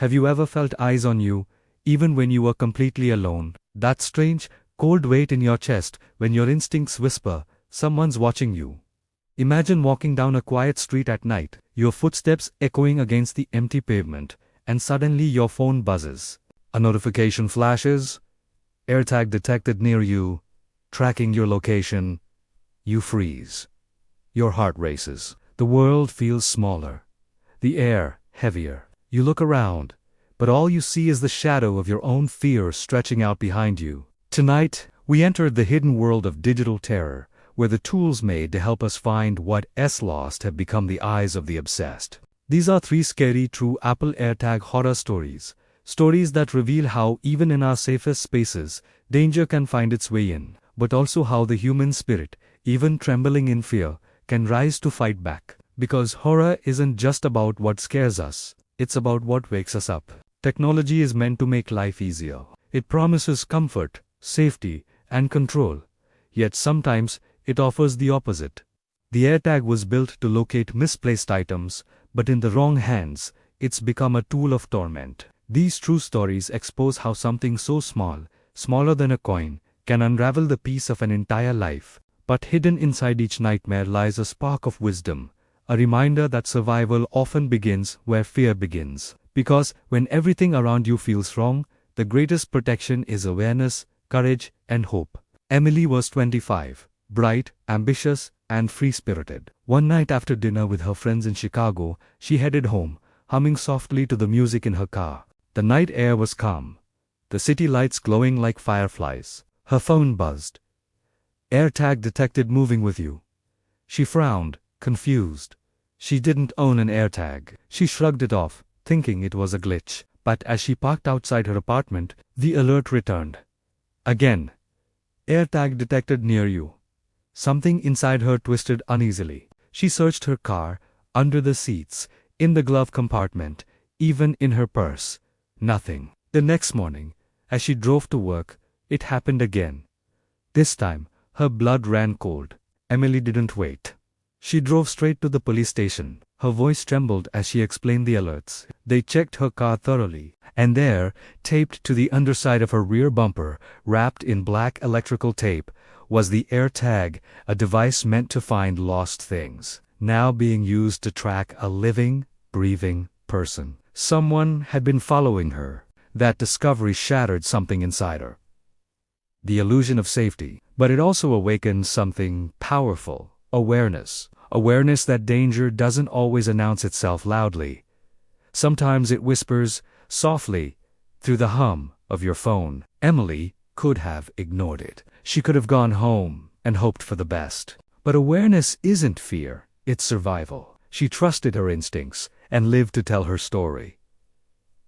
Have you ever felt eyes on you, even when you were completely alone? That strange, cold weight in your chest when your instincts whisper, someone's watching you. Imagine walking down a quiet street at night, your footsteps echoing against the empty pavement, and suddenly your phone buzzes. A notification flashes, AirTag detected near you, tracking your location. You freeze. Your heart races. The world feels smaller. The air heavier. You look around, but all you see is the shadow of your own fear stretching out behind you. Tonight, we entered the hidden world of digital terror, where the tools made to help us find what's lost have become the eyes of the obsessed. These are 3 scary true Apple AirTag horror stories. Stories that reveal how, even in our safest spaces, danger can find its way in, but also how the human spirit, even trembling in fear, can rise to fight back. Because horror isn't just about what scares us, it's about what wakes us up. Technology is meant to make life easier. It promises comfort, safety, and control. Yet sometimes, it offers the opposite. The AirTag was built to locate misplaced items, but in the wrong hands, it's become a tool of torment. These true stories expose how something so small, smaller than a coin, can unravel the piece of an entire life. But hidden inside each nightmare lies a spark of wisdom, a reminder that survival often begins where fear begins. Because when everything around you feels wrong, the greatest protection is awareness, courage, and hope. Emily was 25, bright, ambitious, and free-spirited. One night after dinner with her friends in Chicago, she headed home, humming softly to the music in her car. The night air was calm, the city lights glowing like fireflies. Her phone buzzed. AirTag detected moving with you. She frowned, confused. She didn't own an AirTag. She shrugged it off, thinking it was a glitch. But as she parked outside her apartment, the alert returned. Again. AirTag detected near you. Something inside her twisted uneasily. She searched her car, under the seats, in the glove compartment, even in her purse. Nothing. The next morning, as she drove to work, it happened again. This time, her blood ran cold. Emily didn't wait. She drove straight to the police station. Her voice trembled as she explained the alerts. They checked her car thoroughly, and there, taped to the underside of her rear bumper, wrapped in black electrical tape, was the AirTag, a device meant to find lost things, now being used to track a living, breathing person. Someone had been following her. That discovery shattered something inside her. The illusion of safety, but it also awakened something powerful, awareness. Awareness that danger doesn't always announce itself loudly. Sometimes it whispers, softly, through the hum of your phone. Emily could have ignored it. She could have gone home and hoped for the best. But awareness isn't fear, it's survival. She trusted her instincts and lived to tell her story.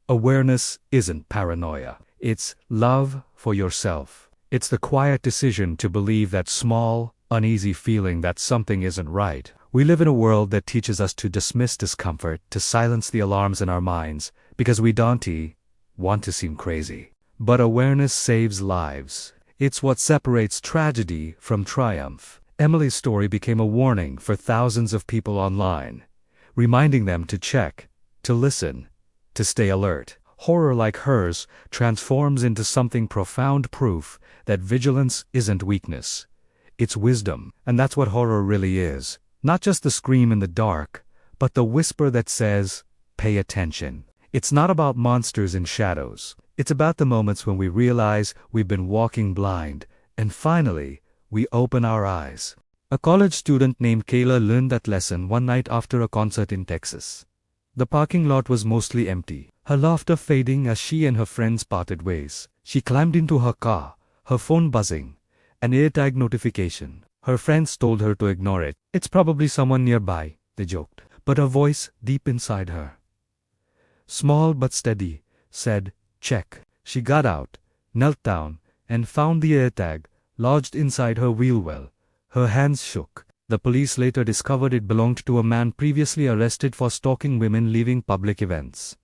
Awareness isn't paranoia. It's love for yourself. It's the quiet decision to believe that small, uneasy feeling that something isn't right. We live in a world that teaches us to dismiss discomfort, to silence the alarms in our minds, because we don't want to seem crazy. But awareness saves lives. It's what separates tragedy from triumph. Emily's story became a warning for thousands of people online, reminding them to check, to listen, to stay alert. Horror like hers transforms into something profound proof that vigilance isn't weakness. It's wisdom, and that's what horror really is. Not just the scream in the dark, but the whisper that says, pay attention. It's not about monsters in shadows. It's about the moments when we realize we've been walking blind, and finally, we open our eyes. A college student named Kayla learned that lesson one night after a concert in Texas. The parking lot was mostly empty, her laughter fading as she and her friends parted ways. She climbed into her car, her phone buzzing, an AirTag notification. Her friends told her to ignore it. It's probably someone nearby, they joked. But a voice deep inside her, small but steady, said, check. She got out, knelt down, and found the AirTag lodged inside her wheel well. Her hands shook. The police later discovered it belonged to a man previously arrested for stalking women leaving public events.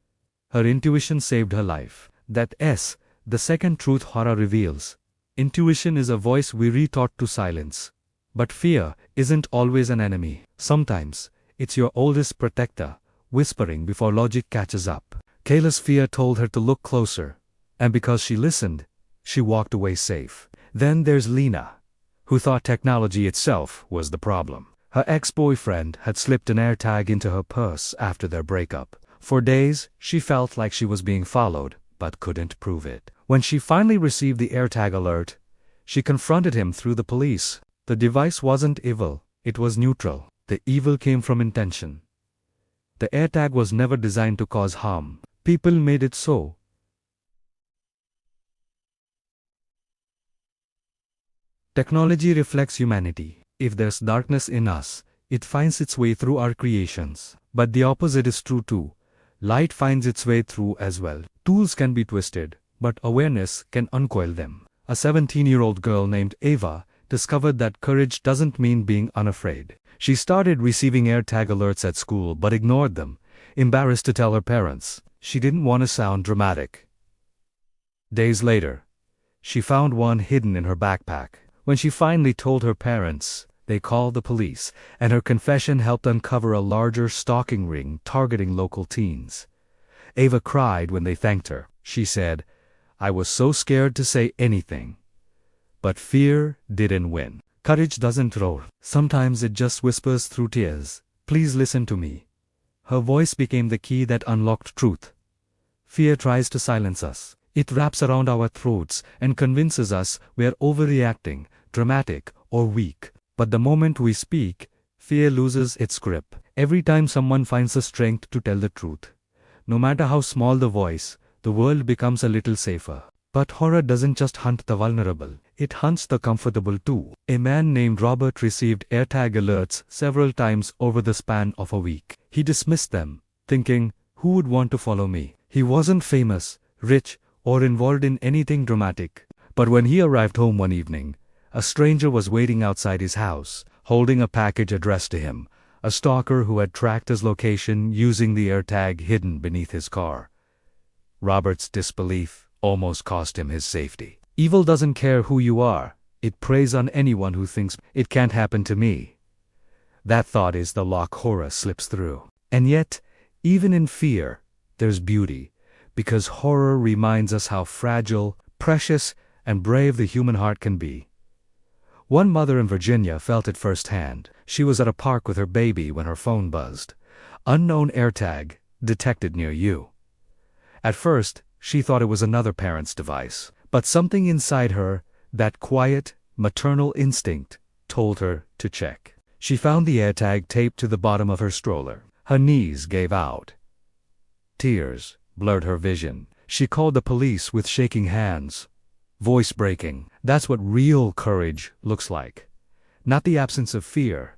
Her intuition saved her life. That's the second truth horror reveals. Intuition is a voice we retaught to silence. But fear isn't always an enemy. Sometimes, it's your oldest protector, whispering before logic catches up. Kayla's fear told her to look closer, and because she listened, she walked away safe. Then there's Lena, who thought technology itself was the problem. Her ex-boyfriend had slipped an AirTag into her purse after their breakup. For days, she felt like she was being followed, but couldn't prove it. When she finally received the AirTag alert, she confronted him through the police. The device wasn't evil, it was neutral. The evil came from intention. The AirTag was never designed to cause harm. People made it so. Technology reflects humanity. If there's darkness in us, it finds its way through our creations. But the opposite is true too. Light finds its way through as well. Tools can be twisted, but awareness can uncoil them. A 17-year-old girl named Ava discovered that courage doesn't mean being unafraid. She started receiving AirTag alerts at school but ignored them, embarrassed to tell her parents. She didn't want to sound dramatic. Days later, she found one hidden in her backpack. When she finally told her parents, they called the police, and her confession helped uncover a larger stalking ring targeting local teens. Ava cried when they thanked her. She said, "I was so scared to say anything." But fear didn't win. Courage doesn't roar. Sometimes it just whispers through tears. "Please listen to me." Her voice became the key that unlocked truth. Fear tries to silence us. It wraps around our throats and convinces us we're overreacting, dramatic, or weak. But the moment we speak, fear loses its grip. Every time someone finds the strength to tell the truth, no matter how small the voice, the world becomes a little safer. But horror doesn't just hunt the vulnerable, it hunts the comfortable too. A man named Robert received AirTag alerts several times over the span of a week. He dismissed them, thinking, "Who would want to follow me?" He wasn't famous, rich, or involved in anything dramatic. But when he arrived home one evening, a stranger was waiting outside his house, holding a package addressed to him, a stalker who had tracked his location using the AirTag hidden beneath his car. Robert's disbelief almost cost him his safety. Evil doesn't care who you are. It preys on anyone who thinks, "It can't happen to me." That thought is the lock horror slips through. And yet, even in fear, there's beauty, because horror reminds us how fragile, precious, and brave the human heart can be. One mother in Virginia felt it firsthand. She was at a park with her baby when her phone buzzed. "Unknown AirTag detected near you." At first, she thought it was another parent's device. But something inside her, that quiet, maternal instinct, told her to check. She found the AirTag taped to the bottom of her stroller. Her knees gave out. Tears blurred her vision. She called the police with shaking hands, voice breaking. That's what real courage looks like. Not the absence of fear,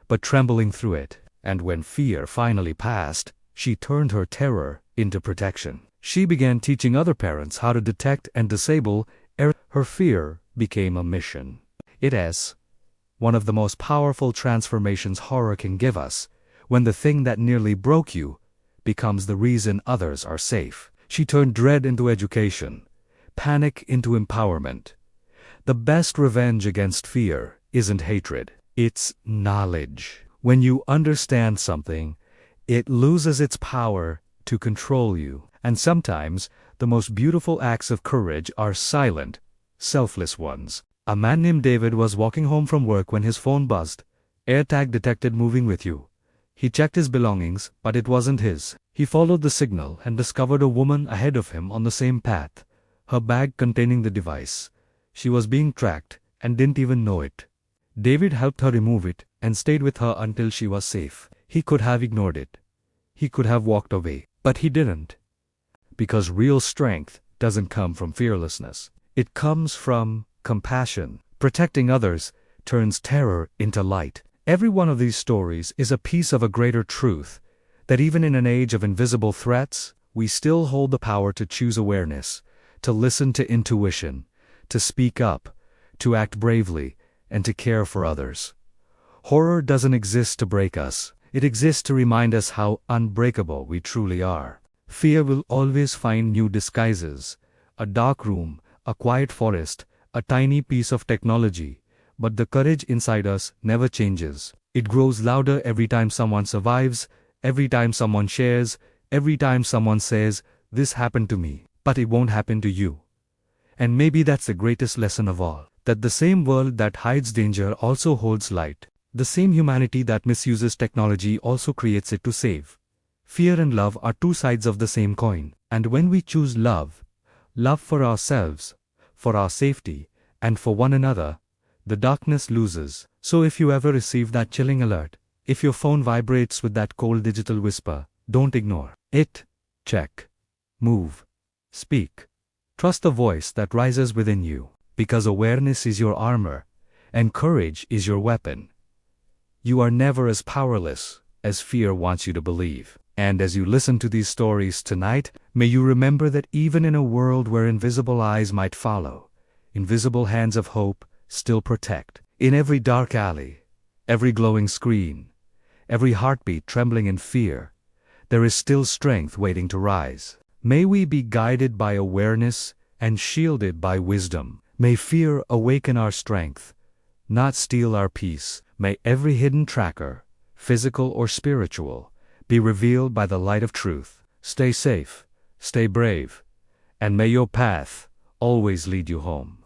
but trembling through it. And when fear finally passed, she turned her terror into protection. She began teaching other parents how to detect and disable error. Her fear became a mission. It is one of the most powerful transformations horror can give us, when the thing that nearly broke you becomes the reason others are safe. She turned dread into education, panic into empowerment. The best revenge against fear isn't hatred, it's knowledge. When you understand something, it loses its power to control you. And sometimes, the most beautiful acts of courage are silent, selfless ones. A man named David was walking home from work when his phone buzzed. AirTag detected moving with you. He checked his belongings, but it wasn't his. He followed the signal and discovered a woman ahead of him on the same path, her bag containing the device. She was being tracked and didn't even know it. David helped her remove it and stayed with her until she was safe. He could have ignored it. He could have walked away, but he didn't. Because real strength doesn't come from fearlessness. It comes from compassion. Protecting others turns terror into light. Every one of these stories is a piece of a greater truth, that even in an age of invisible threats, we still hold the power to choose awareness, to listen to intuition, to speak up, to act bravely, and to care for others. Horror doesn't exist to break us. It exists to remind us how unbreakable we truly are. Fear will always find new disguises. A dark room, a quiet forest, a tiny piece of technology. But the courage inside us never changes. It grows louder every time someone survives, every time someone shares, Every time someone says, "This happened to me," but it won't happen to you. And maybe that's the greatest lesson of all, that the same world that hides danger also holds light. The same humanity that misuses technology also creates it to save. Fear and love are two sides of the same coin, and when we choose love, love for ourselves, for our safety, and for one another, the darkness loses. So if you ever receive that chilling alert, if your phone vibrates with that cold digital whisper, don't ignore it. Check. Move. Speak. Trust the voice that rises within you, because awareness is your armor, and courage is your weapon. You are never as powerless as fear wants you to believe. And as you listen to these stories tonight, may you remember that even in a world where invisible eyes might follow, invisible hands of hope still protect. In every dark alley, every glowing screen, every heartbeat trembling in fear, there is still strength waiting to rise. May we be guided by awareness and shielded by wisdom. May fear awaken our strength, not steal our peace. May every hidden tracker, physical or spiritual, be revealed by the light of truth. Stay safe, stay brave, and may your path always lead you home.